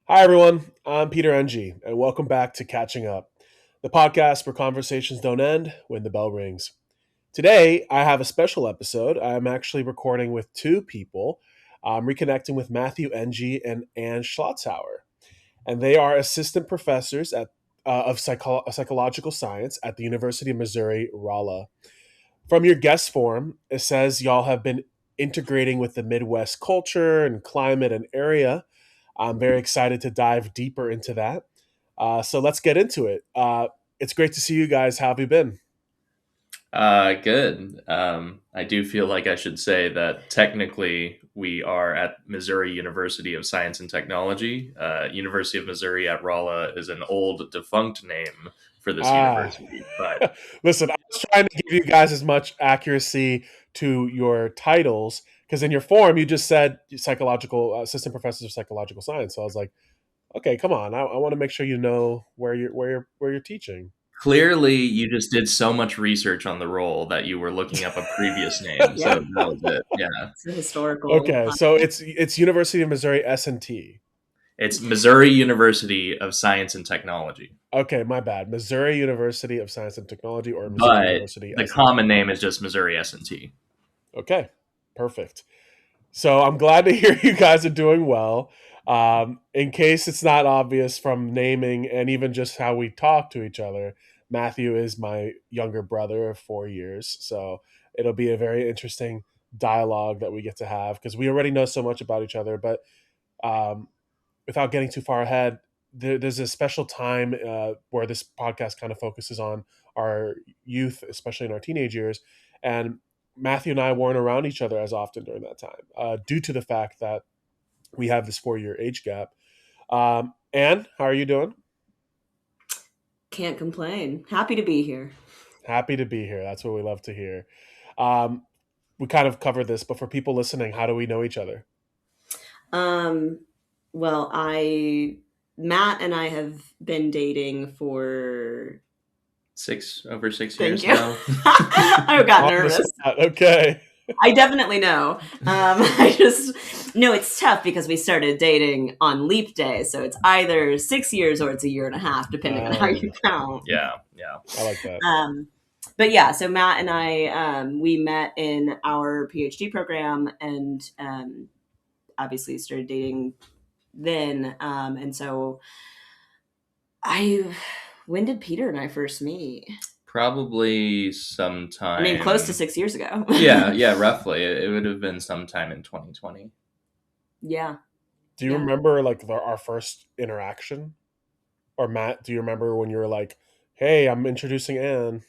Hi, everyone. I'm Peter NG, and welcome back to Catching Up, the podcast where conversations don't end when the bell rings. Today, I have a special episode. I'm actually recording with two people. I'm reconnecting with Matthew NG and Ann Schlotzhauer, and they are assistant professors of psychological science at the University of Missouri Rolla. From your guest form, it says y'all have been integrating with the Midwest culture and climate and area. I'm very excited to dive deeper into that. So let's get into it. It's great to see you guys. How have you been? Good. I do feel like I should say that technically we are at Missouri University of Science and Technology. University of Missouri at Rolla is an old defunct name for this Ah, university, but listen, I was trying to give you guys as much accuracy to your titles because in your form you just said psychological assistant professors of psychological science. So I was like, okay, come on, I want to make sure you know where you're teaching. clearly you just did so much research on the role that you were looking up a previous name. So Yeah, that was it. Yeah. it's a historical. Okay, so it's University of Missouri S&T. It's Missouri University of Science and Technology, Okay, my bad. Missouri University of Science and Technology or Missouri but University the S&T. common name is just Missouri S&T. Okay, perfect. So I'm glad to hear you guys are doing well. In case it's not obvious from naming and even just how we talk to each other, Matthew is my younger brother of 4 years. So it'll be a very interesting dialogue that we get to have because we already know so much about each other. But um, without getting too far ahead, there's a special time where this podcast kind of focuses on our youth, especially in our teenage years. And Matthew and I weren't around each other as often during that time due to the fact that we have this 4 year age gap. Anne, how are you doing? Can't complain. Happy to be here. Happy to be here. That's what we love to hear. Um, we kind of covered this, but for people listening, how do we know each other? Um, well, I Matt and I have been dating for. Over 6 Thank years you. now. I got On the nervous. spot. Okay. I definitely know. I just no, it's tough because we started dating on leap day, so it's either 6 years or it's a year and a half, depending on how you count. Yeah, yeah. I like that. But yeah, so Matt and I we met in our PhD program and obviously started dating then. And so I, when did Peter and I first meet? Probably sometime. I mean, close to 6 years ago. Yeah, roughly. It would have been sometime in 2020. Yeah. Do you Yeah. remember like our first interaction? Or Matt, do you remember when you were like, "Hey, I'm introducing Anne"?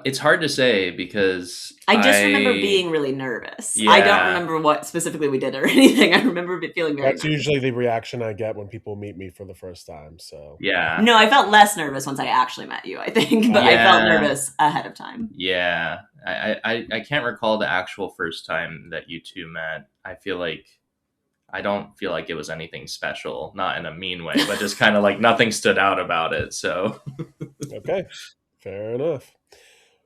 It's hard to say because I just remember being really nervous. I don't Yeah. remember what specifically we did or anything. I remember feeling very That's nervous. usually the reaction I get when people meet me for the first time. So Yeah. No, I felt less nervous once I actually met you, I think, but I felt Yeah. nervous ahead of time. Yeah. I can't recall the actual first time that you two met. I don't feel like it was anything special, not in a mean way, but just kind of like nothing stood out about it. So okay, fair enough.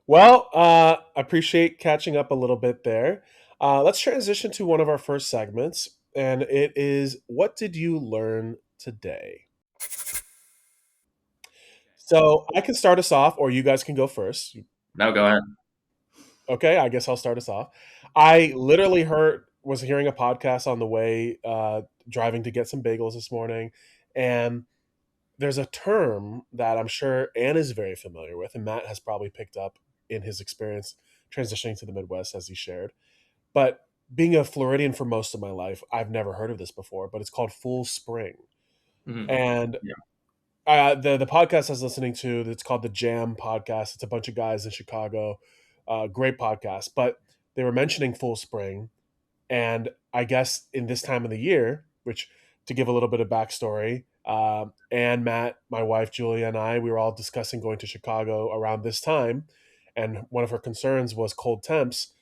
Well, I appreciate catching up a little bit there. Let's transition to one of our first segments, and it is what did you learn today? So I can start us off, or you guys can go first. no, go ahead. Okay, I guess I'll start us off. I literally was hearing a podcast on the way driving to get some bagels this morning, and there's a term that I'm sure Ann is very familiar with, and Matt has probably picked up in his experience transitioning to the Midwest as he shared. But being a Floridian for most of my life, I've never heard of this before, but it's called full spring. Mhm. And Yeah. the podcast I was listening to, it's called the Jam Podcast. It's a bunch of guys in Chicago. Great podcast. But they were mentioning full spring. And I guess in this time of the year, which to give a little bit of backstory, and Matt, my wife Julia, and I, we were all discussing going to Chicago around this time. And one of her concerns was cold temps.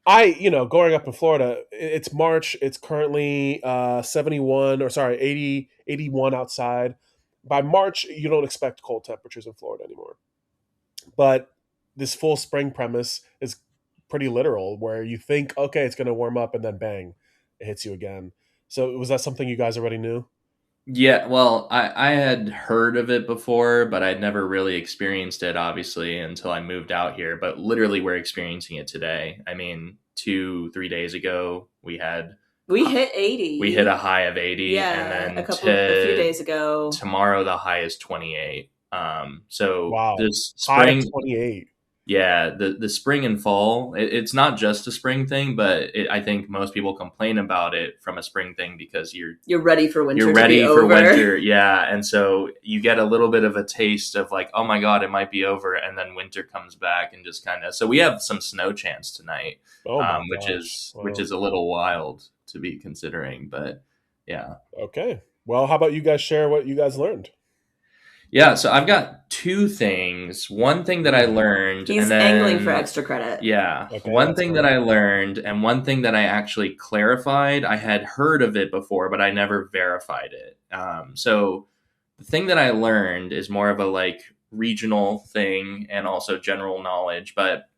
Growing up in Florida, it's March. It's currently 71 or sorry, 80, 81 outside. By March, you don't expect cold temperatures in Florida anymore. But this full spring premise is pretty literal where you think, okay, it's going to warm up and then bang, it hits you again. So was that something you guys already knew? Yeah, well, I had heard of it before, but I'd never really experienced it, obviously, until I moved out here. But literally, we're experiencing it today. I mean, 3 days ago, We hit we hit a 80. high of 80, and Yeah, then a few days ago. tomorrow the high is 28. So Wow. this High of spring, 28. yeah, the spring and fall, it's not just a spring thing, but I think most people complain about it from a spring thing because You're ready for you're winter to be ready for over. winter, yeah, and so you get a little bit of a taste of like, oh my god, it might be over, and then winter comes back and just kind of. So we have some snow chance tonight, Oh my which gosh. is Wow. a little wild to be considering, but yeah. Okay. Well, how about you guys share what you guys learned? Yeah, so I've got two things. One thing that I Ooh. learned, and He's angling for then, extra credit. yeah, Okay, one let's thing that go. I learned, and one thing that I actually clarified. I had heard of it before, but I never verified it. So the thing that I learned is more of a like regional thing and also general knowledge, but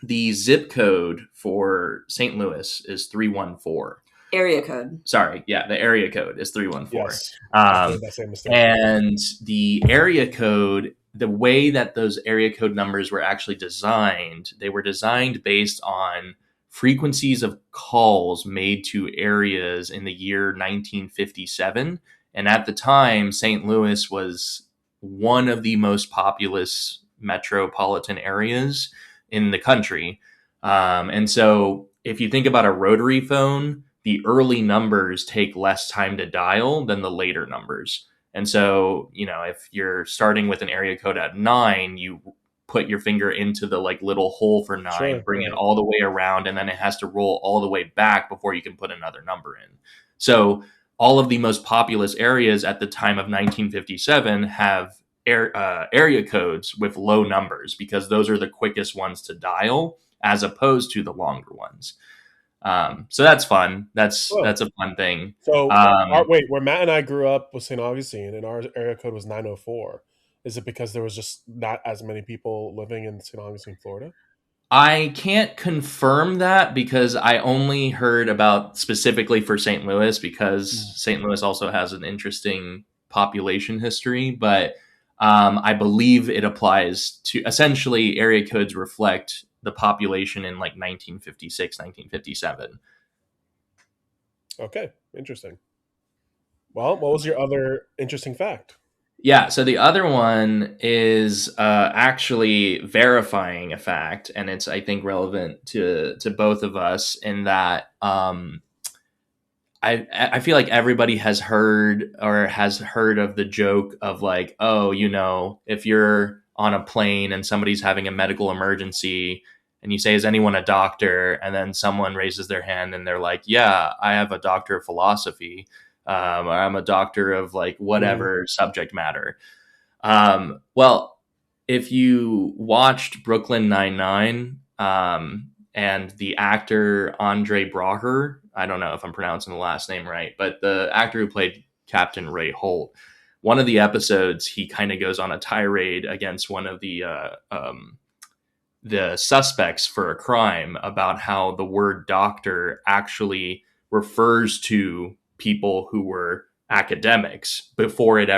the zip code for St. Louis is 314. Area code. Sorry, yeah, the area code is 314. Yes. I've made Um, that same mistake. and the area code, the way that those area code numbers were actually designed, they were designed based on frequencies of calls made to areas in the year 1957. And at the time, St. Louis was one of the most populous metropolitan areas in the country. And so if you think about a rotary phone, the early numbers take less time to dial than the later numbers. And so, if you're starting with an area code at 9, you put your finger into the like little hole for 9, Sure. bring it Right. all the way around, and then it has to roll all the way back before you can put another number in. So, all of the most populous areas at the time of 1957 have area codes with low numbers because those are the quickest ones to dial as opposed to the longer ones. So that's fun. Oh, That's a fun thing. so Um, wait, where Matt and I grew up was St. Augustine, and our area code was 904. Is it because there was just not as many people living in St. Augustine, Florida? I can't confirm that because I only heard about specifically for St. Louis because Mm. St. Louis also has an interesting population history, but I believe it applies to essentially area codes reflect the population in like 1956, 1957. Okay, interesting. Well, what was your other interesting fact? Yeah, so the other one is actually verifying a fact, and it's I think relevant to both of us in that I feel like everybody has heard of the joke of like, oh, if you're on a plane and somebody's having a medical emergency and you say, is anyone a doctor? And then someone raises their hand and they're like, yeah, I have a doctor of philosophy, or I'm a doctor of like Mm. whatever subject matter. Well, if you watched Brooklyn Nine-Nine, and the actor Andre Braugher, I don't know if I'm pronouncing the last name right, but the actor who played Captain Ray Holt, one of the episodes, he kind of goes on a tirade against one of the suspects for a crime about how the word doctor actually refers to people who were academics before it was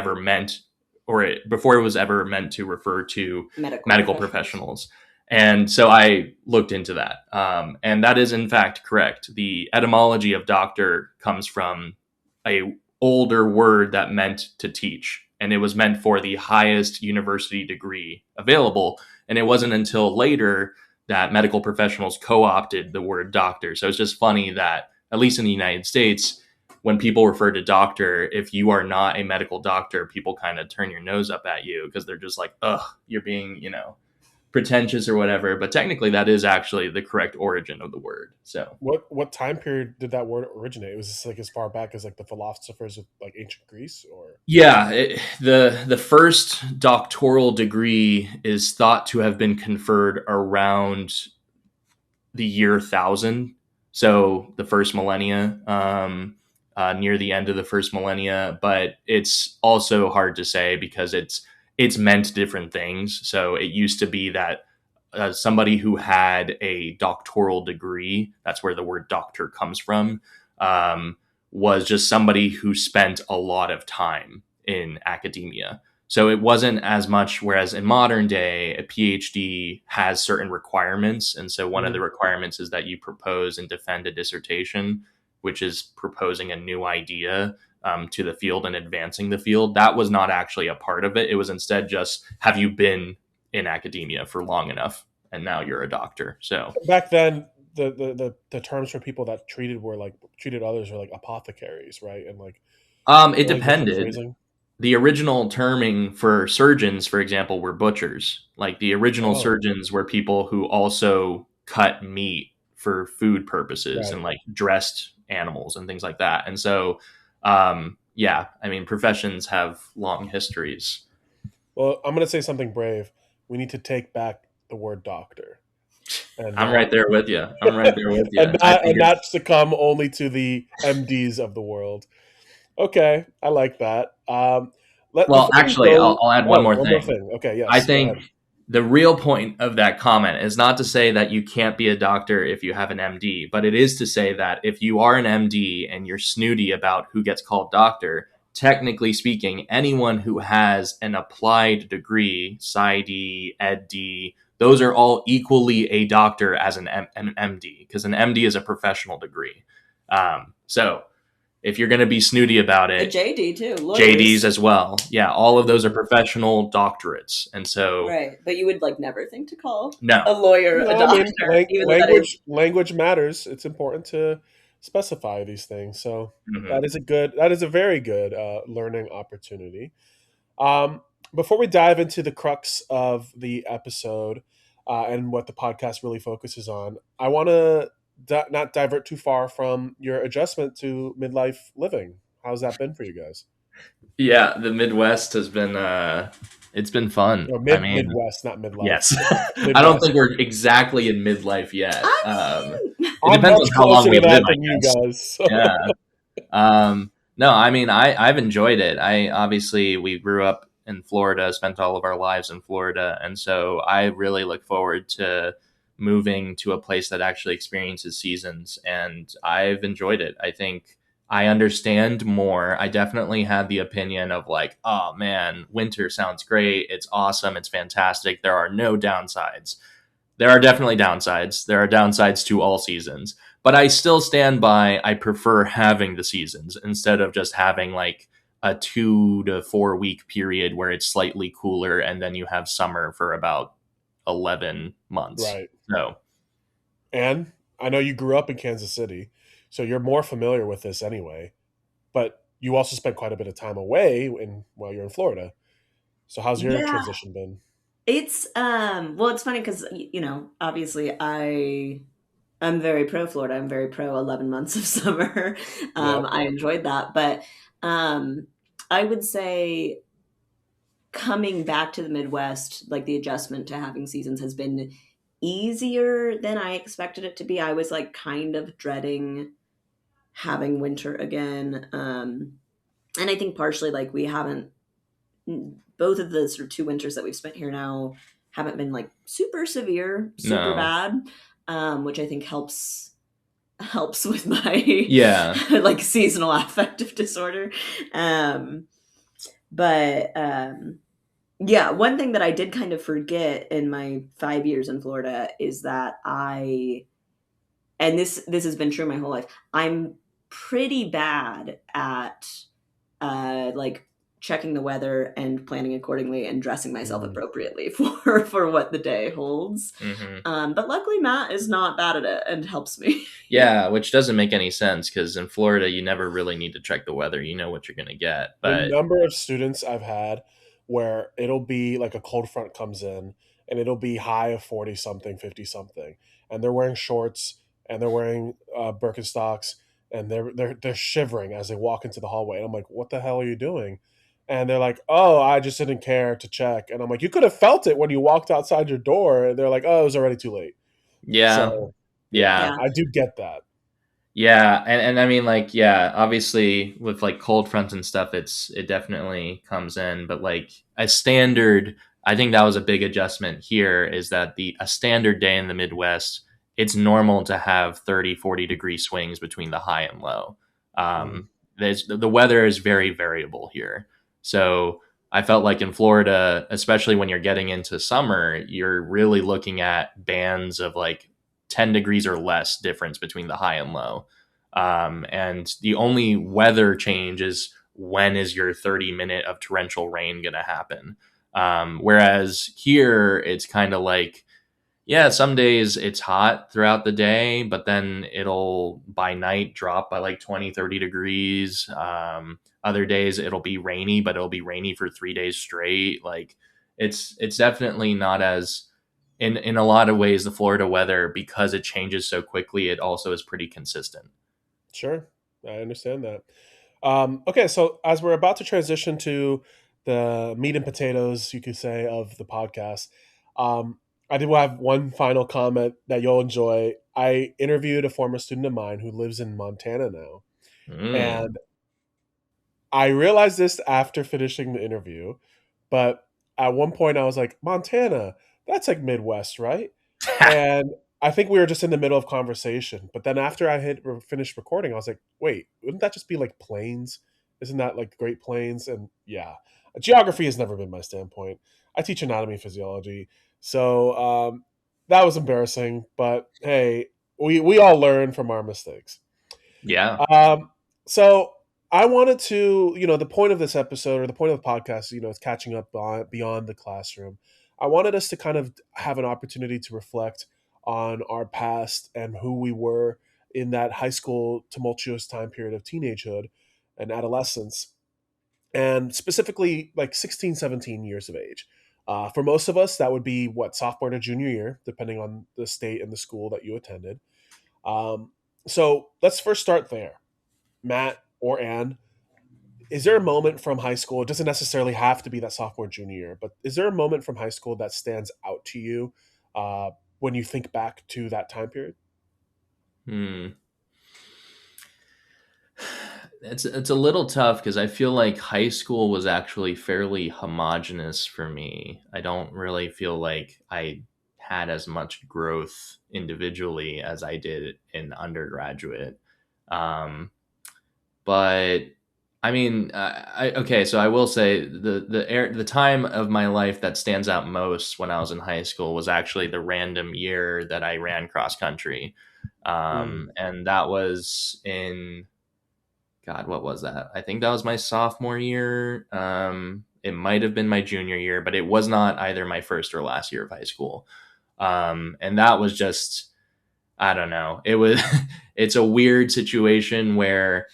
ever meant to refer to Medical medical professionals. professionals. And so I looked into that. And that is in fact correct. The etymology of doctor comes from a older word that meant to teach. And it was meant for the highest university degree available. And it wasn't until later that medical professionals co-opted the word doctor. So it's just funny that, at least in the United States, when people refer to doctor, if you are not a medical doctor, people kind of turn your nose up at you because they're just like, ugh, you're being, pretentious or whatever. But technically, that is actually the correct origin of the word. So, What time period did that word originate? Was this like as far back as like the philosophers of like ancient Greece, or? yeah, the first doctoral degree is thought to have been conferred around the year 1000, so the first millennia, near the end of the first millennia. But it's also hard to say because it's meant different things. So it used to be that somebody who had a doctoral degree, that's where the word doctor comes from, um, was just somebody who spent a lot of time in academia. So it wasn't as much, whereas in modern day, a PhD has certain requirements. And so one of the requirements is that you propose and defend a dissertation, which is proposing a new idea to the field and advancing the field. That was not actually a part of it. It was instead just, have you been in academia for long enough? And now you're a doctor. So Back then, the terms for people that treated others were like apothecaries, right? And like it really different depended. phrasing. The original terming for surgeons, for example, were butchers. Like the original Oh, surgeons were people who also cut meat for food purposes right. and like dressed animals and things like that. And so, yeah, I mean, professions have long histories. Well, I'm going to say something brave. We need to take back the word doctor, and I'm right not there with you. I'm right there with you. and I not think and not succumb only to the MDs of the world. Okay, I like that. well, Before we actually, go. I'll add one Oh, more one more thing. thing. Okay, I yes, go think ahead. the real point of that comment is not to say that you can't be a doctor if you have an MD, but it is to say that if you are an MD and you're snooty about who gets called doctor, technically speaking, anyone who has an applied degree, PsyD, EdD, those are all equally a doctor as an MD, because an MD is a professional degree. So if you're going to be snooty about A it, JD too, JDs lawyers. as well. Yeah, all of those are professional doctorates. And so, Right. But you would like never think to call no. a lawyer a No, I mean doctor, even though that is language matters. It's important to specify these things. So Mhm. that is a very good learning opportunity. Um, Before we dive into the crux of the episode and what the podcast really focuses on, I want to not divert too far from your adjustment to midlife living. How's that been for you guys? Yeah, the Midwest has been it's been fun. Or I mean, Midwest, not midlife. yes. I don't Midwest. think we're exactly in midlife yet. I mean It I'm depends on much how long closer we to live, that I than you guess. guys. So. Yeah. No, I mean, I've enjoyed it. I obviously we grew up in Florida, spent all of our lives in Florida, and so I really look forward to moving to a place that actually experiences seasons, and I've enjoyed it. I think I understand more. I definitely had the opinion of like, oh man, winter sounds great. It's awesome. It's fantastic. There are no downsides. There are definitely downsides. There are downsides to all seasons, but I still stand by I prefer having the seasons instead of just having like a 2 to 4 week period where it's slightly cooler and then you have summer for about 11 months. Right. So, And I know you grew up in Kansas City, so you're more familiar with this anyway. But you also spent quite a bit of time away while you're in Florida. So how's your yeah, transition been? it's well, it's funny because obviously I'm very pro Florida. I'm very pro 11 months of summer. Yep. I enjoyed that, but um, I would say coming back to the Midwest, like the adjustment to having seasons has been easier than I expected it to be. I was like kind of dreading having winter again. And I think partially like we haven't, both of the sort of 2 winters that we've spent here now haven't been like super severe, super no. bad, which I think helps with my Yeah. like seasonal affective disorder. But yeah, one thing that I did kind of forget in my 5 years in Florida is that and this has been true my whole life, I'm pretty bad at like checking the weather and planning accordingly and dressing myself Mm. appropriately for what the day holds. Mhm. But luckily Matt is not bad at it and helps me. Yeah, which doesn't make any sense because in Florida, you never really need to check the weather. You know what you're going to get. The But number of students I've had where it'll be like a cold front comes in and it'll be high of 40 something, 50 something, and they're wearing shorts and they're wearing Birkenstocks and they're shivering as they walk into the hallway. And I'm like, what the hell are you doing? And they're like, oh, I just didn't care to check. And I'm like, you could have felt it when you walked outside your door. And they're like, oh, it was already too late. yeah, So yeah, yeah. Yeah. I do get that. Yeah, and I mean like yeah, obviously with like cold fronts and stuff it definitely comes in, but like a standard I think that was a big adjustment here is that the a standard day in the Midwest, it's normal to have 30-40 degree swings between the high and low. Um, the weather is very variable here. So I felt like in Florida, especially when you're getting into summer, you're really looking at bands of like 10 degrees or less difference between the high and low. And the only weather change is when is your 30-minute of torrential rain going to happen. Whereas here, it's kind of like, yeah, some days it's hot throughout the day, but then it'll by night drop by like 20, 30 degrees. Other days it'll be rainy, but it'll be rainy for 3 days straight. Like it's definitely not as in a lot of ways the Florida weather, because it changes so quickly, it also is pretty consistent. Sure, I understand that. Okay, so as we're about to transition to the meat and potatoes, you could say, of the podcast, I did have one final comment that you'll enjoy. I interviewed a former student of mine who lives in Montana now, Mm. and I realized this after finishing the interview, but at one point I was like, Montana, that's like Midwest, right? And I think we were just in the middle of conversation. But then after I had finished recording, I was like, wait, wouldn't that just be like plains? Isn't that like Great Plains? And yeah, geography has never been my standpoint. I teach anatomy and physiology. So that was embarrassing. But hey, we all learn from our mistakes. Yeah. So I wanted to, the point of this episode or the point of the podcast, is catching up beyond the classroom. I wanted us to kind of have an opportunity to reflect on our past and who we were in that high school tumultuous time period of teenagehood and adolescence, and specifically like 16, 17 years of age. For most of us, that would be what, sophomore to junior year, depending on the state and the school that you attended. So let's first start there. Matt or Ann, is there a moment from high school? It doesn't necessarily have to be that sophomore, junior year, but is there a moment from high school that stands out to you when you think back to that time period? Hmm. It's a little tough because I feel like high school was actually fairly homogenous for me. I don't really feel like I had as much growth individually as I did in undergraduate. Um, but I mean, okay. So I will say the time of my life that stands out most when I was in high school was actually the random year that I ran cross country, Mm, and that was in God, what was that? I think that was my sophomore year. It might have been my junior year, but it was not either my first or last year of high school. And that was just, I don't know. It was, it's a weird situation where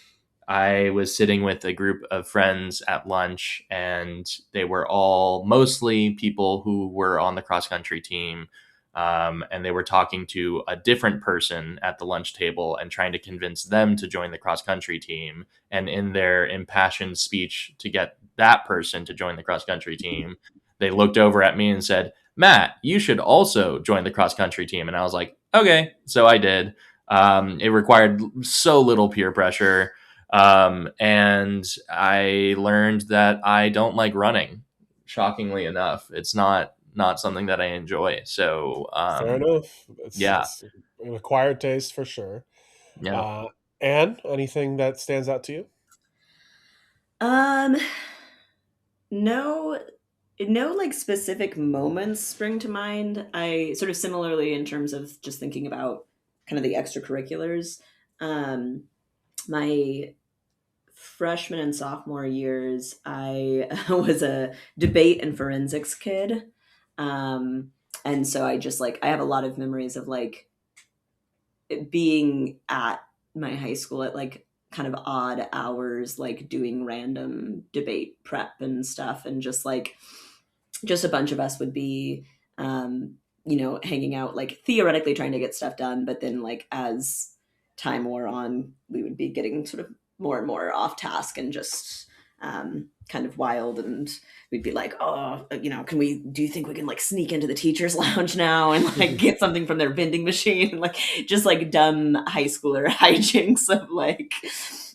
I was sitting with a group of friends at lunch, and they were all mostly people who were on the cross country team. And they were talking to a different person at the lunch table and trying to convince them to join the cross country team. And in their impassioned speech to get that person to join the cross country team, they looked over at me and said, Matt, you should also join the cross country team. And I was like, okay. So I did. It required so little peer pressure, and I learned that I don't like running. Shockingly enough, it's not something that I enjoy. So fair enough. yeah, It's an acquired taste for sure. yeah. Uh, Ann, anything that stands out to you? Um, no, no, like specific moments spring to mind. I sort of similarly in terms of just thinking about kind of the extracurriculars. Um, my freshman and sophomore years, I was a debate and forensics kid. Um, and so I just like, I have a lot of memories of like being at my high school at like kind of odd hours, like doing random debate prep and stuff. And just like, just a bunch of us would be, hanging out, like theoretically trying to get stuff done. But then, like, as time wore on, we would be getting sort of more and more off task and just kind of wild. And we'd be like, oh, do you think we can like sneak into the teacher's lounge now and like get something from their vending machine? And like, just like dumb high schooler hijinks of like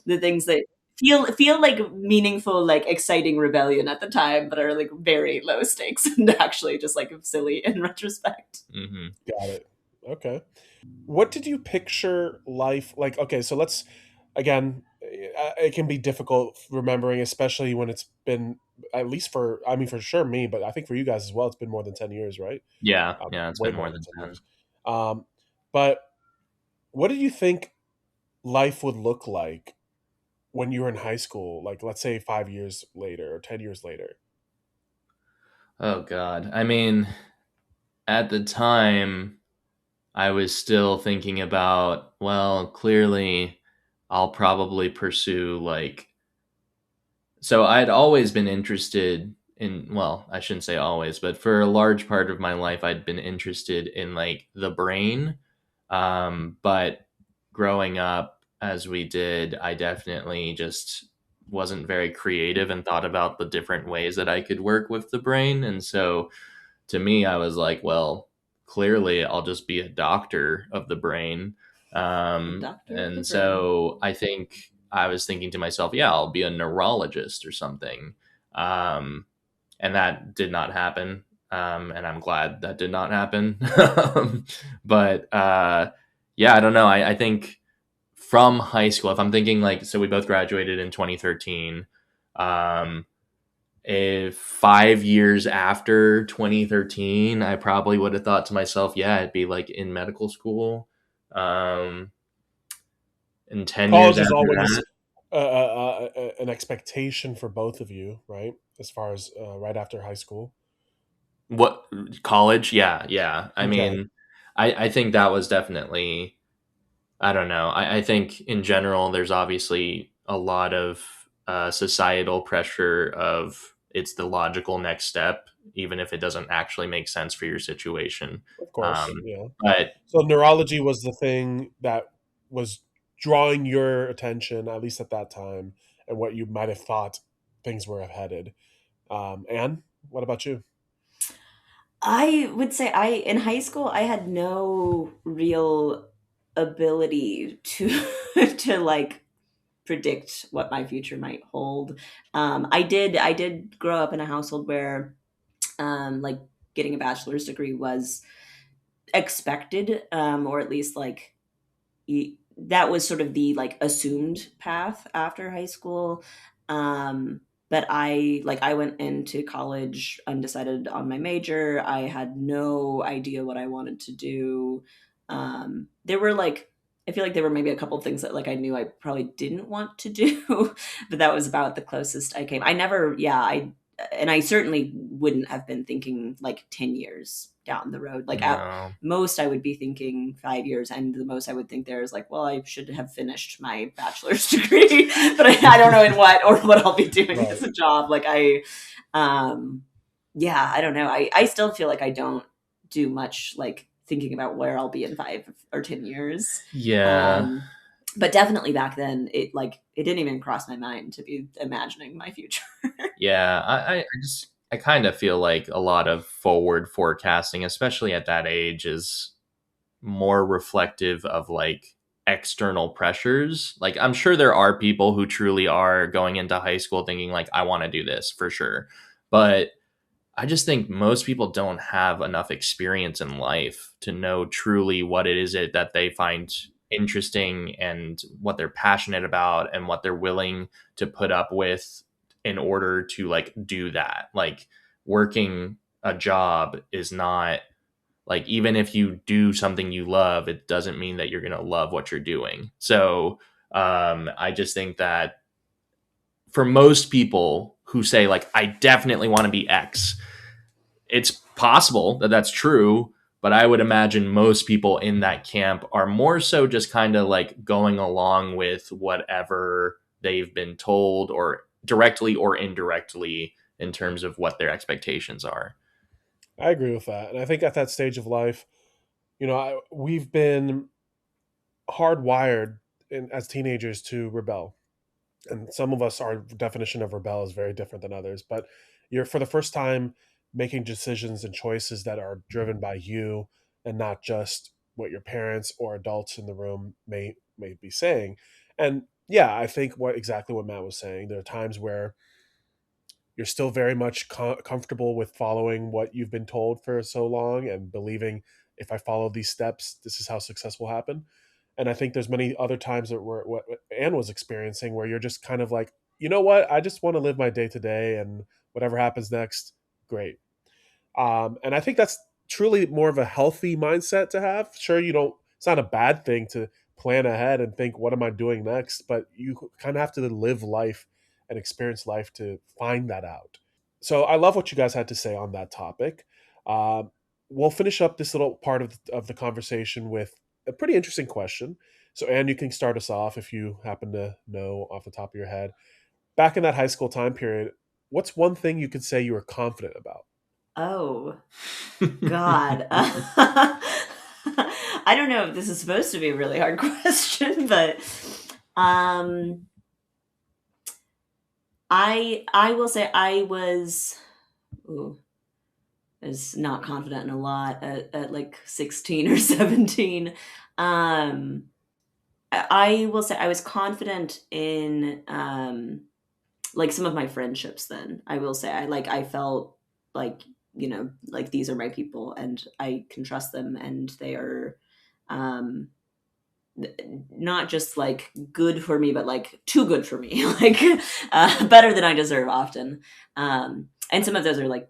the things that feel like meaningful, like exciting rebellion at the time, but are like very low stakes and actually just like silly in retrospect. Hmm. Got it. Okay. What did you picture life like? Okay, so let's again, it can be difficult remembering, especially when it's been, at least for, I mean, for sure me, but I think for you guys as well, it's been more than 10 years, right? Yeah, yeah, it's Way been more more than than 10 10. years. Um, but what did you think life would look like when you were in high school? Like, let's say 5 years later or 10 years later. Oh God. I mean, at the time, I was still thinking about, well, clearly I'll probably pursue like, so I'd always been interested in, well, I shouldn't say always, but for a large part of my life I'd been interested in like the brain. But growing up as we did, I definitely just wasn't very creative and thought about the different ways that I could work with the brain. And so to me, I was like, well, clearly I'll just be a doctor of the brain. A doctor of the And brain. so I think I was thinking to myself, yeah, I'll be a neurologist or something. Um, and that did not happen. And I'm glad that did not happen. But yeah, I don't know. I think from high school, if I'm thinking like, so we both graduated in 2013. Um, if 5 years after 2013, I probably would have thought to myself, yeah, I'd be like in medical school. Um, and 10 years College is after always that, an expectation for both of you, right? As far as right after high school. what college? Yeah, yeah. I Okay. mean, I think that was definitely, I don't know. I think in general, there's obviously a lot of societal pressure of it's the logical next step, even if it doesn't actually make sense for your situation. Of course. Um, Yeah. but So neurology was the thing that was drawing your attention, at least at that time, and what you might have thought things were headed. Anne, what about you? I would say I in high school I had no real ability to to like predict what my future might hold. I did grow up in a household where like getting a bachelor's degree was expected, or at least like that was sort of the like assumed path after high school. um but I went into college undecided on my major. I had no idea what I wanted to do. There were like, I feel like there were maybe a couple of things that like I knew I probably didn't want to do, but that was about the closest I came. I never, yeah, I and I certainly wouldn't have been thinking like 10 years down the road. Like at no, most I would be thinking 5 years, and the most I would think there is like, well, I should have finished my bachelor's degree, but I don't know in what or what I'll be doing Right. as a job. Like um, yeah, I don't know. I still feel like I don't do much like thinking about where I'll be in 5 or 10 years. yeah, Um, but definitely back then, it didn't even cross my mind to be imagining my future. yeah. I just I kind of feel like a lot of forward forecasting, especially at that age, is more reflective of like external pressures. Like I'm sure there are people who truly are going into high school thinking like I want to do this for sure. But I just think most people don't have enough experience in life to know truly what it is that they find interesting and what they're passionate about and what they're willing to put up with in order to like do that. Like working a job is not like, even if you do something you love, it doesn't mean that you're going to love what you're doing. So I just think that for most people who say like I definitely want to be X, it's possible that that's true, but I would imagine most people in that camp are more so just kind of like going along with whatever they've been told, or directly or indirectly, in terms of what their expectations are. I agree with that. And I think at that stage of life, we've been hardwired as teenagers to rebel. And some of us, our definition of rebel is very different than others. But you're, for the first time, making decisions and choices that are driven by you and not just what your parents or adults in the room may be saying. And yeah, I think exactly what Matt was saying. There are times where you're still very much comfortable with following what you've been told for so long and believing, if I follow these steps, this is how success will happen. And I think there's many other times that where what Anne was experiencing, where you're just kind of like, you know what, I just want to live my day to day, and whatever happens next, great. And I think that's truly more of a healthy mindset to have. Sure, you don't. It's not a bad thing to plan ahead and think, what am I doing next? But you kind of have to live life and experience life to find that out. So I love what you guys had to say on that topic. Um, we'll finish up this little part of the conversation with a pretty interesting question. So, Anne, you can start us off if you happen to know off the top of your head. Back in that high school time period, what's one thing you could say you were confident about? Oh, God. I don't know if this is supposed to be a really hard question, but um, I will say I was. Ooh, is not confident in a lot at like 16 or 17. Um, I will say I was confident in like some of my friendships then. I will say I felt like, like these are my people and I can trust them and they are um not just like good for me, but like too good for me, like better than I deserve often. And some of those are like,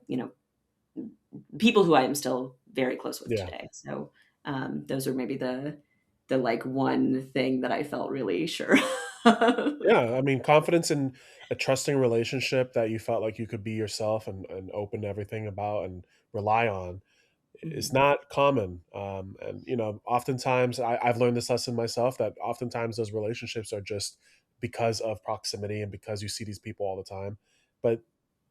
people who I am still very close with Yeah. today. So those are maybe the like one thing that I felt really sure of. Yeah, I mean, confidence in a trusting relationship that you felt like you could be yourself and open everything about and rely on is Mhm. not common. And oftentimes I've learned this lesson myself, that oftentimes those relationships are just because of proximity and because you see these people all the time. But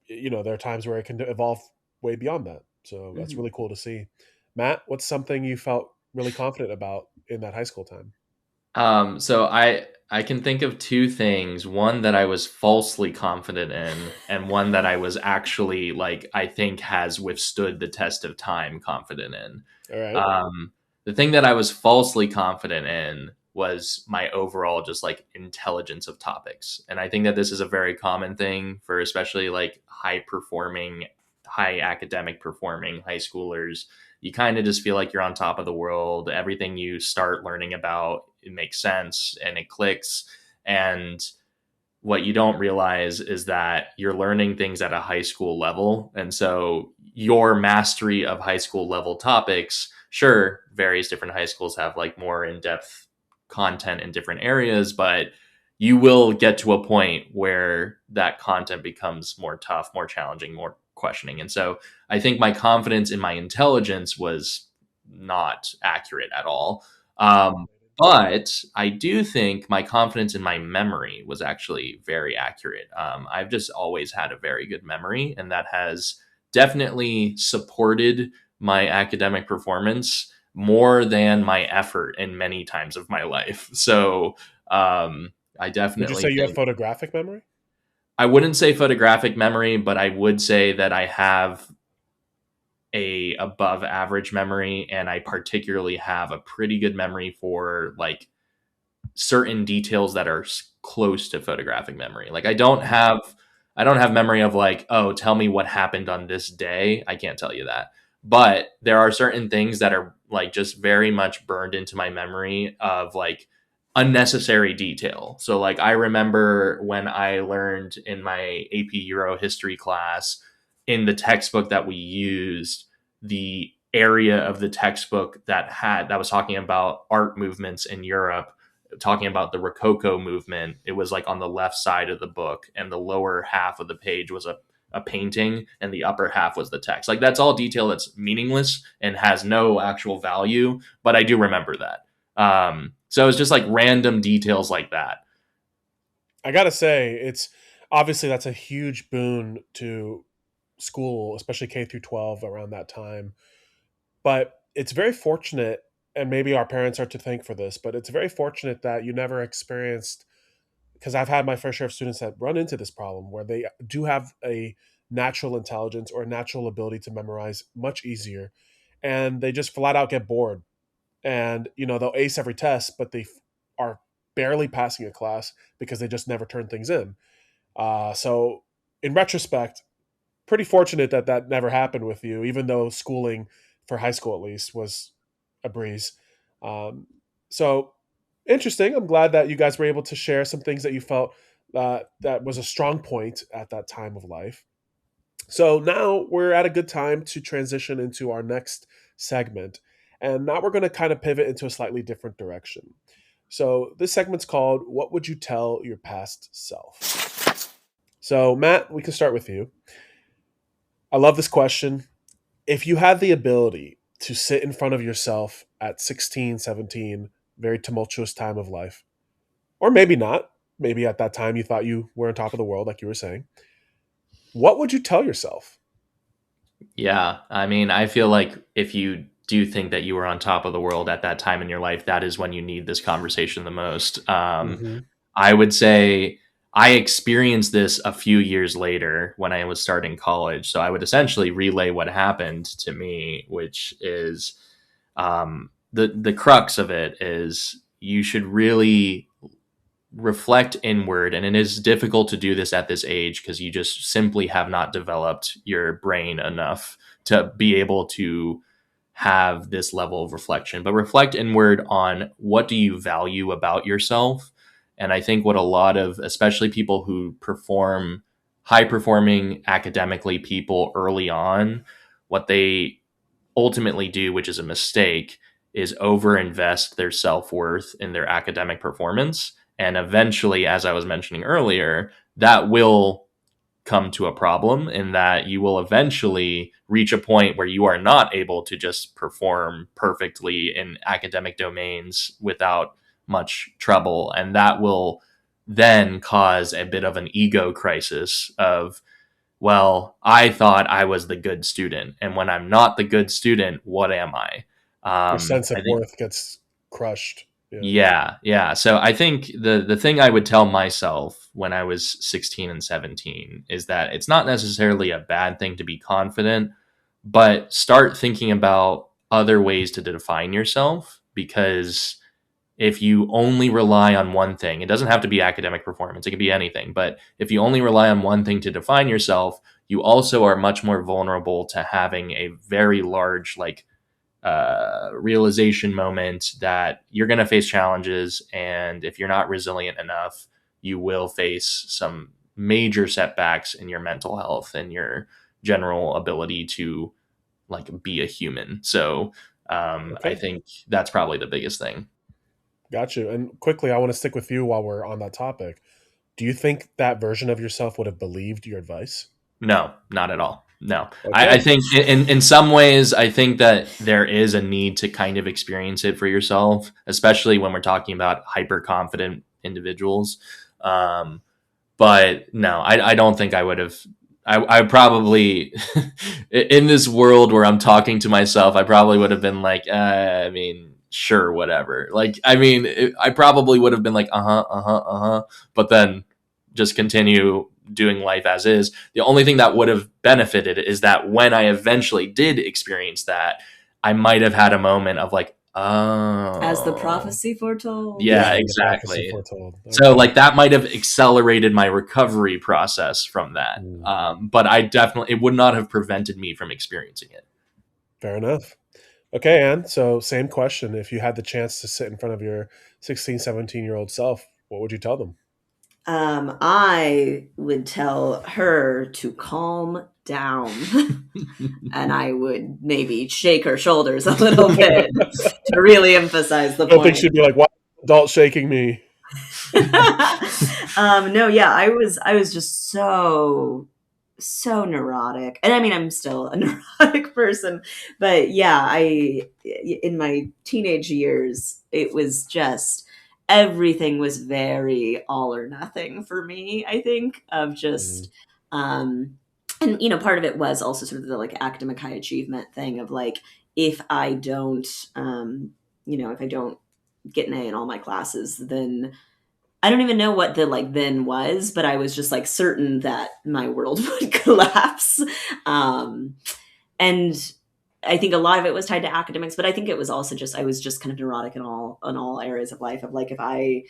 there are times where it can evolve way beyond that. So that's Mhm. really cool to see. Matt, what's something you felt really confident about in that high school time? So I can think of two things. One that I was falsely confident in, and one that I was actually like I think has withstood the test of time confident in. All right. Um, the thing that I was falsely confident in was my overall just like intelligence of topics. And I think that this is a very common thing for especially like high performing, high academic performing high schoolers. You kind of just feel like you're on top of the world. Everything you start learning about, it makes sense and it clicks. And what you don't realize is that you're learning things at a high school level. And so your mastery of high school level topics, sure, various different high schools have like more in depth content in different areas, but you will get to a point where that content becomes more tough, more challenging, more questioning. And so I think my confidence in my intelligence was not accurate at all. But I do think my confidence in my memory was actually very accurate. I've just always had a very good memory, and that has definitely supported my academic performance more than my effort in many times of my life. So I Would you definitely say you have think photographic memory? I wouldn't say photographic memory, but I would say that I have a above average memory, and I particularly have a pretty good memory for like certain details that are close to photographic memory. Like I don't have memory of like, oh, tell me what happened on this day. I can't tell you that. But there are certain things that are like just very much burned into my memory of like unnecessary detail. So like I remember when I learned in my AP Euro history class in the textbook that we used, the area of the textbook that was talking about art movements in Europe, talking about the Rococo movement. It was like on the left side of the book, and the lower half of the page was a painting, and the upper half was the text. Like that's all detail that's meaningless and has no actual value, but I do remember that. So it's just like random details like that. I gotta say, it's obviously that's a huge boon to school, especially K through 12 around that time. But it's very fortunate, and maybe our parents are to thank for this, but it's very fortunate that you never experienced, because I've had my fair share of students that run into this problem where they do have a natural intelligence or a natural ability to memorize much easier, and they just flat out get bored. And they'll ace every test, but they are barely passing a class because they just never turn things in. So in retrospect, pretty fortunate that that never happened with you, even though schooling for high school at least was a breeze. Um, so Interesting. I'm glad that you guys were able to share some things that you felt that was a strong point at that time of life. So now we're at a good time to transition into our next segment. And now we're going to kind of pivot into a slightly different direction. So this segment's called What Would You Tell Your Past Self? So, Matt, we can start with you. I love this question. If you had the ability to sit in front of yourself at 16, 17, very tumultuous time of life, or maybe not, maybe at that time you thought you were on top of the world, like you were saying, what would you tell yourself? Yeah, I mean, I feel like if you do think that you were on top of the world at that time in your life, that is when you need this conversation the most. Mm-hmm. I would say I experienced this a few years later when I was starting college. So I would essentially relay what happened to me, which is the crux of it is you should really reflect inward, and it is difficult to do this at this age because you just simply have not developed your brain enough to be able to have this level of reflection. But reflect inward on what do you value about yourself. And I think what a lot of especially people who perform high performing academically people early on, what they ultimately do, which is a mistake, is overinvest their self-worth in their academic performance. And eventually, as I was mentioning earlier, that will come to a problem in that you will eventually reach a point where you are not able to just perform perfectly in academic domains without much trouble. And that will then cause a bit of an ego crisis of, well, I thought I was the good student. And when I'm not the good student, what am I? Your sense I of think worth gets crushed. Yeah. yeah, yeah. So I think the thing I would tell myself when I was 16 and 17 is that it's not necessarily a bad thing to be confident, but start thinking about other ways to define yourself, because if you only rely on one thing, it doesn't have to be academic performance, it can be anything, but if you only rely on one thing to define yourself, you also are much more vulnerable to having a very large realization moment that you're going to face challenges. And if you're not resilient enough, you will face some major setbacks in your mental health and your general ability to like be a human. So I Okay. think that's probably the biggest thing. Got you. And quickly, I want to stick with you while we're on that topic. Do you think that version of yourself would have believed your advice? No, not at all. No, I Okay. think in some ways, I think that there is a need to kind of experience it for yourself, especially when we're talking about hyper confident individuals. Um, but no, I don't think I would have. I probably in this world where I'm talking to myself, I probably would have been like, I mean, sure, whatever. Like, I mean, I probably would have been like, but then just continue doing life as is. The only thing that would have benefited is that when I eventually did experience that, I might have had a moment of like, As the oh, prophecy foretold. yeah, Yeah, the prophecy exactly. foretold. So Okay. like that might have accelerated my recovery process from that. Mm, But I definitely, it would not have prevented me from experiencing it. fair enough. Okay, Anne. So, same question. If you had the chance to sit in front of your 16, 17-year-old self, what would you tell them? I would tell her to calm down. And I would maybe shake her shoulders a little bit to really emphasize the I don't think point. she'd be like, "Why is an adult shaking me?" No, yeah, I was just so neurotic, and I mean I'm still a neurotic person, but yeah, I in my teenage years it was just everything was very all or nothing for me. I think of Mm, just um and part of it was also sort of the like academic high achievement thing of like if I don't if I don't get an A in all my classes, then I don't even know what the like then was, but I was just like certain that my world would collapse. Um, and I think a lot of it was tied to academics, but I think it was also just I was just kind of neurotic in all areas of life. Of like if I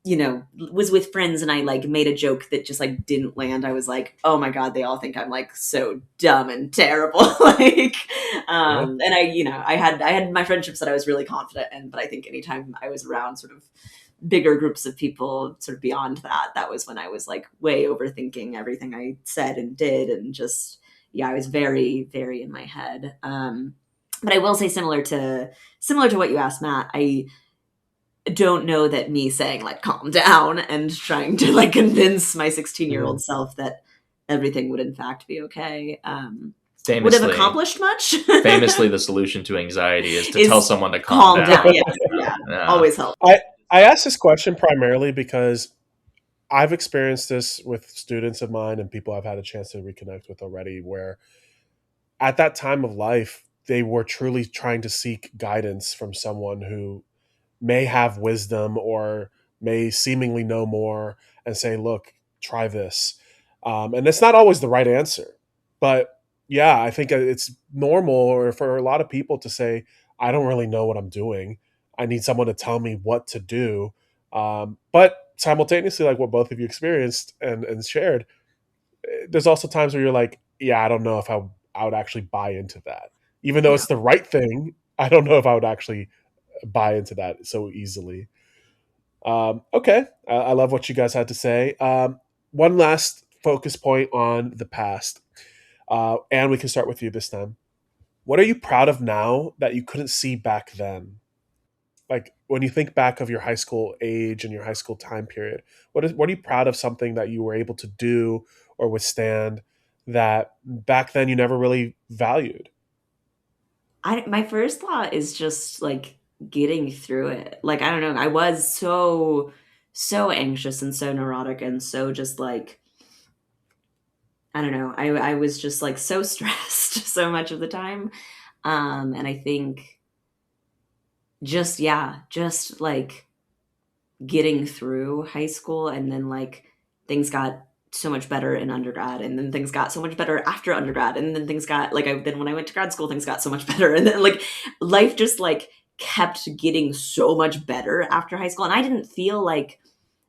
was with friends and I like made a joke that just like didn't land, I was like, oh my god, they all think I'm like so dumb and terrible. Like, yeah. and I had my friendships that I was really confident in, but I think anytime I was around sort of bigger groups of people sort of beyond that was when I was like way overthinking everything I said and did, and just, yeah, I was very, very in my head. But I will say, similar to what you asked, Matt, I don't know that me saying like calm down and trying to like convince my 16-year-old self that everything would in fact be okay would have accomplished much. Famously, the solution to anxiety is to tell someone to calm down. Yes, always helps. I asked this question primarily because I've experienced this with students of mine and people I've had a chance to reconnect with already, where at that time of life, they were truly trying to seek guidance from someone who may have wisdom or may seemingly know more and say, look, try this. And it's not always the right answer. But yeah, I think it's normal or for a lot of people to say, I don't really know what I'm doing. I need someone to tell me what to do. But simultaneously, like what both of you experienced and shared, there's also times where you're like, yeah, I don't know if I would actually buy into that. Even though it's the right thing, I don't know if I would actually buy into that so easily. Okay, I love what you guys had to say. One last focus point on the past. And we can start with you this time. What are you proud of now that you couldn't see back then? Like when you think back of your high school age and your high school time period, what are you proud of, something that you were able to do or withstand that back then you never really valued? My first thought is just like getting through it. Like, I don't know, I was so anxious and so neurotic and so just like, I don't know, I was just like so stressed so much of the time. And I think just, yeah, just like getting through high school, and then like things got so much better in undergrad, and then things got so much better after undergrad, and then things got like, then when I went to grad school, things got so much better, and then like life just like kept getting so much better after high school. And I didn't feel like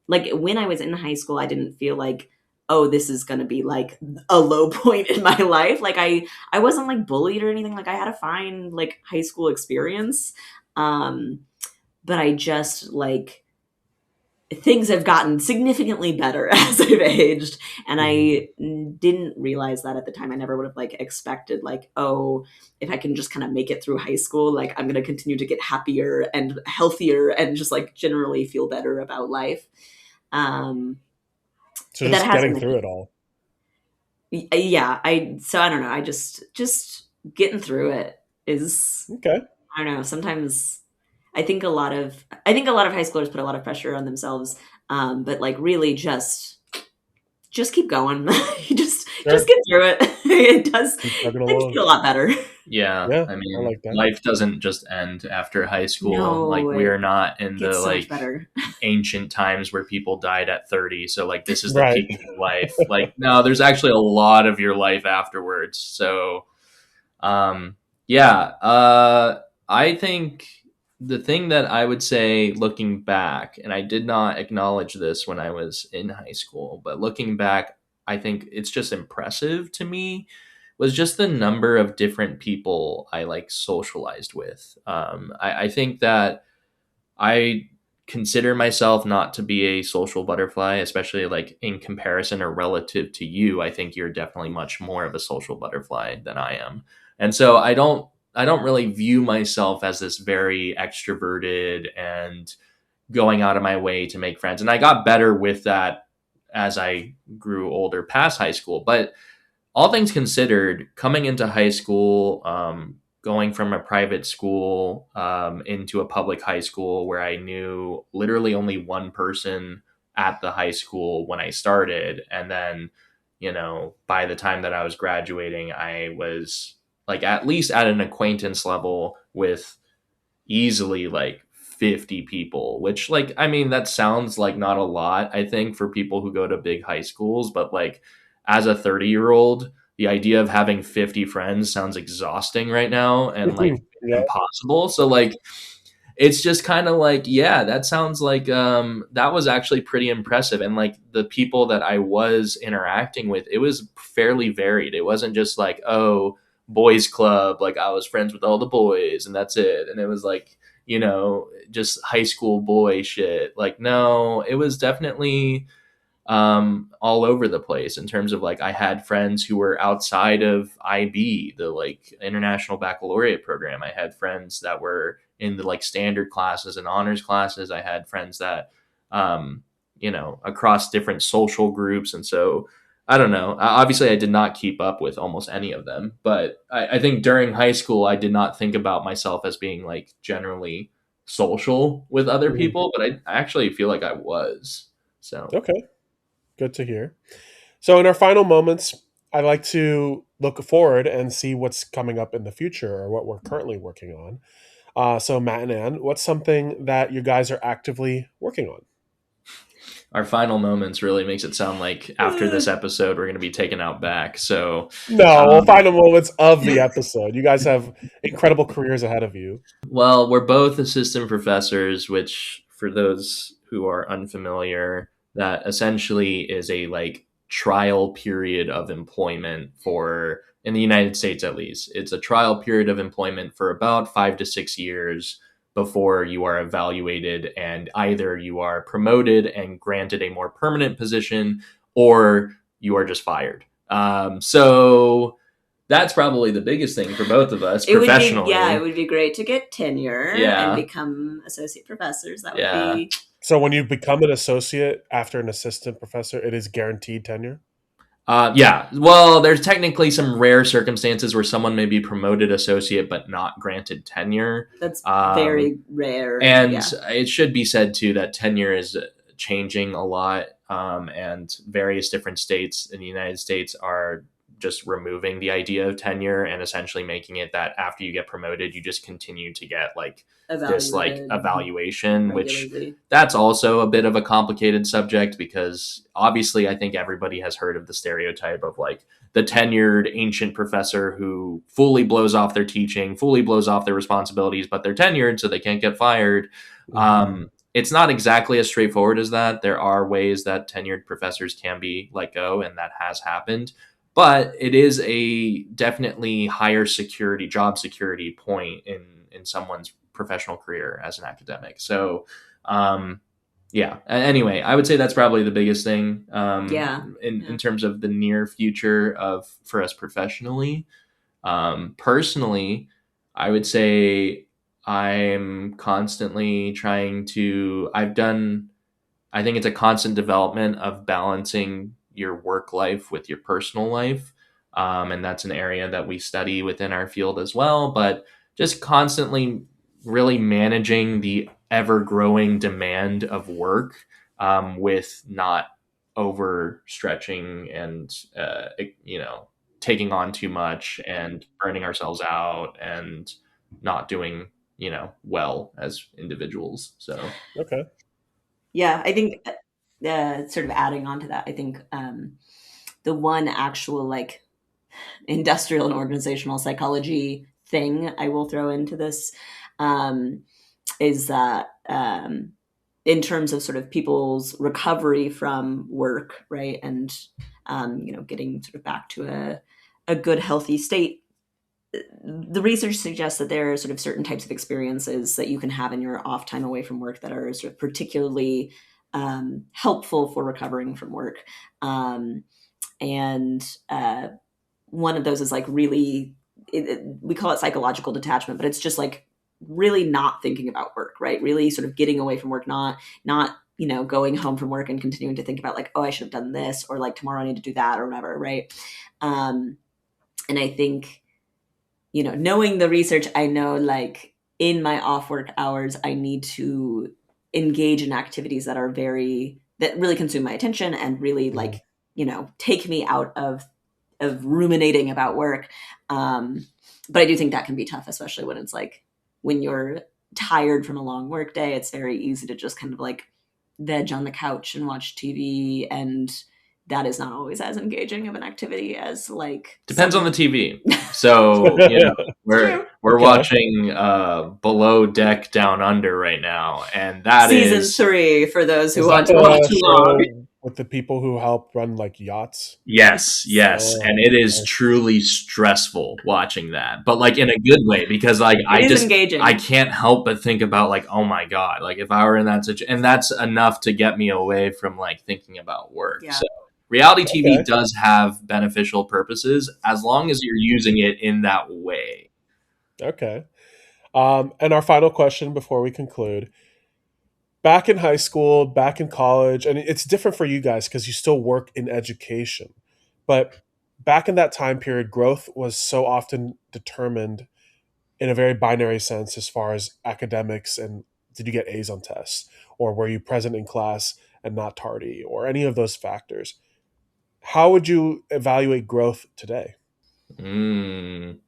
when I was in high school, I didn't feel like, oh, this is going to be like a low point in my life. Like I wasn't like bullied or anything. Like I had a fine like high school experience. But I just like, things have gotten significantly better as I've aged. And I didn't realize that at the time. I never would have like expected like, oh, if I can just kind of make it through high school, like I'm going to continue to get happier and healthier and just like generally feel better about life. So just getting through it all. Yeah. So I don't know. I just getting through it is okay. I don't know. Sometimes I think a lot of high schoolers put a lot of pressure on themselves. But like really just keep going. just get through it. It does. Things get a lot better. Yeah. I mean, I like that. Life doesn't just end after high school. No, like we're not in the so like ancient times where people died at 30. So like this is the peak of life. Like no, there's actually a lot of your life afterwards. So, I think the thing that I would say looking back, and I did not acknowledge this when I was in high school, but looking back, I think it's just impressive to me, was just the number of different people I like socialized with. I think that I consider myself not to be a social butterfly, especially like in comparison or relative to you. I think you're definitely much more of a social butterfly than I am. And so I don't really view myself as this very extroverted and going out of my way to make friends. And I got better with that as I grew older past high school. But all things considered, coming into high school, going from a private school into a public high school where I knew literally only one person at the high school when I started. And then, by the time that I was graduating, I was like at least at an acquaintance level with easily like 50 people, which like, I mean, that sounds like not a lot, I think, for people who go to big high schools, but like as a 30-year-old, the idea of having 50 friends sounds exhausting right now and like impossible. So like, it's just kind of like, yeah, that sounds like that was actually pretty impressive. And like the people that I was interacting with, it was fairly varied. It wasn't just like, oh, boys club, like I was friends with all the boys and that's it. And it was like, just high school boy shit. Like, no, it was definitely all over the place in terms of like I had friends who were outside of IB, the like International Baccalaureate program. I had friends that were in the like standard classes and honors classes. I had friends that across different social groups. And so I don't know. Obviously, I did not keep up with almost any of them, but I think during high school, I did not think about myself as being like generally social with other Mhm. people, but I actually feel like I was. So Okay, good to hear. So, in our final moments, I like to look forward and see what's coming up in the future or what we're currently working on. So, Matt and Ann, what's something that you guys are actively working on? our final moments really makes it sound like after this episode we're going to be taken out back. So, No, well, um, final moments of the episode. You guys have incredible careers ahead of you. well, we're both assistant professors, which for those who are unfamiliar, that essentially is a like trial period of employment for in the United States at least. It's a trial period of employment for about 5 to 6 years before you are evaluated and either you are promoted and granted a more permanent position or you are just fired. So that's probably the biggest thing for both of us It would be, professionally. it would be great to get tenure and become associate professors. That would be. So, when you become an associate after an assistant professor, it is guaranteed tenure? Yeah. Well, there's technically some rare circumstances where someone may be promoted associate but not granted tenure. That's very rare. And it should be said too that tenure is changing a lot, and various different states in the United States are just removing the idea of tenure and essentially making it that after you get promoted, you just continue to get like this like evaluation, which that's also a bit of a complicated subject because obviously I think everybody has heard of the stereotype of like the tenured ancient professor who fully blows off their teaching, fully blows off their responsibilities, but they're tenured so they can't get fired. It's not exactly as straightforward as that. There are ways that tenured professors can be let go, and that has happened. But it is a definitely higher security, job security point in someone's professional career as an academic. So, yeah. Anyway, I would say that's probably the biggest thing. In terms of the near future for us professionally. Personally, I would say I'm constantly trying to. I think it's a constant development of balancing your work life with your personal life. And that's an area that we study within our field as well. But just constantly really managing the ever growing demand of work with not overstretching and, taking on too much and burning ourselves out and not doing, well as individuals. So, Okay. Yeah, I think sort of adding on to that, I think the one actual like industrial and organizational psychology thing I will throw into this is that in terms of sort of people's recovery from work, right, and getting sort of back to a good healthy state, the research suggests that there are sort of certain types of experiences that you can have in your off time away from work that are sort of particularly helpful for recovering from work. And one of those is like really, we call it psychological detachment, but it's just like really not thinking about work, right? Really sort of getting away from work, not going home from work and continuing to think about like, oh, I should have done this, or like tomorrow I need to do that or whatever, right? And I think, knowing the research, I know like in my off work hours, I need to engage in activities that really consume my attention and really like, take me out of ruminating about work. But I do think that can be tough, especially when it's like, when you're tired from a long work day, it's very easy to just kind of like veg on the couch and watch TV, and that is not always as engaging of an activity as like depends on the TV. So we're watching Below Deck Down Under right now, and that season is 3 for those who want to watch along. with the people who help run like yachts? Yes, yes, Oh, and it is okay. truly stressful watching that, but like in a good way because like It I is just I engaging. can't help but think about like oh my god, like if I were in that situation, and that's enough to get me away from like thinking about work. Yeah. So reality TV Okay. does have beneficial purposes as long as you're using it in that way. Okay. And our final question before we conclude: back in high school, back in college, and it's different for you guys because you still work in education, but back in that time period, growth was so often determined in a very binary sense as far as academics and did you get A's on tests or were you present in class and not tardy or any of those factors. How would you evaluate growth today? Mm,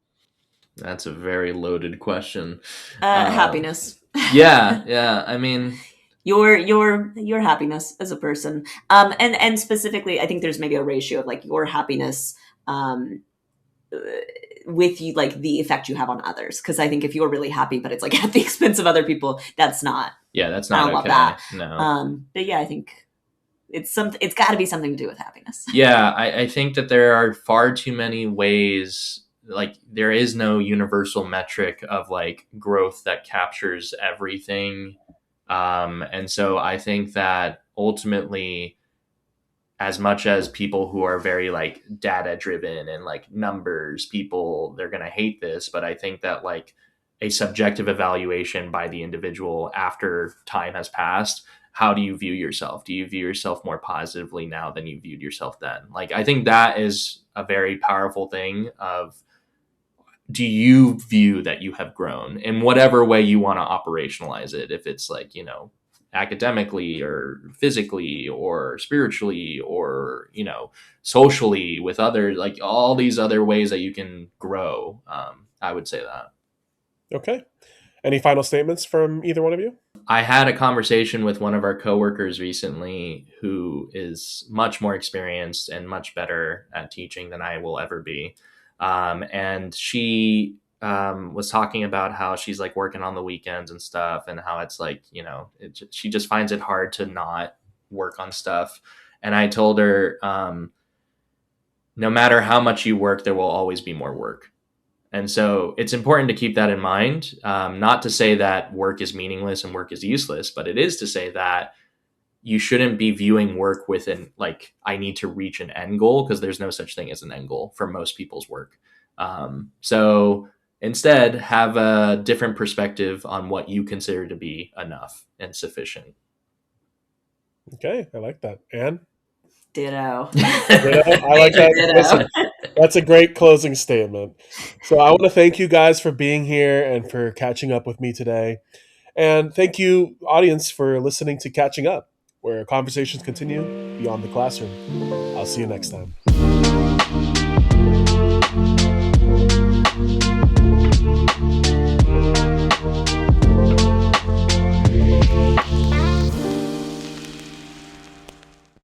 that's a very loaded question. Uh, Happiness. yeah, yeah. I mean, Your happiness as a person, and specifically, I think there's maybe a ratio of like your happiness, um, with you, like the effect you have on others. Because I think if you're really happy, but it's like at the expense of other people, that's not. yeah, that's I not don't love that. okay. No. But yeah, I think it's some. It's got to be something to do with happiness. Yeah, I think that there are far too many ways. Like, there is no universal metric of like growth that captures everything. And so I think that ultimately, as much as people who are very like data driven and like numbers people, they're going to hate this, but I think that like a subjective evaluation by the individual after time has passed, how do you view yourself? Do you view yourself more positively now than you viewed yourself then? Like, I think that is a very powerful thing of, do you view that you have grown in whatever way you want to operationalize it? If it's like, academically or physically or spiritually or, socially with others, like all these other ways that you can grow. I would say that. Okay. Any final statements from either one of you? I had a conversation with one of our coworkers recently who is much more experienced and much better at teaching than I will ever be. And she was talking about how she's like working on the weekends and stuff, and how it's like, she just finds it hard to not work on stuff. And I told her, no matter how much you work, there will always be more work. And so it's important to keep that in mind. Not to say that work is meaningless and work is useless, but it is to say that you shouldn't be viewing work within like, I need to reach an end goal, because there's no such thing as an end goal for most people's work. So instead, have a different perspective on what you consider to be enough and sufficient. Okay, I like that. Anne? Ditto. I like Major that. Listen, ditto. that's a great closing statement. So I want to thank you guys for being here and for catching up with me today. And thank you, audience, for listening to Catching Up, where conversations continue beyond the classroom. I'll see you next time.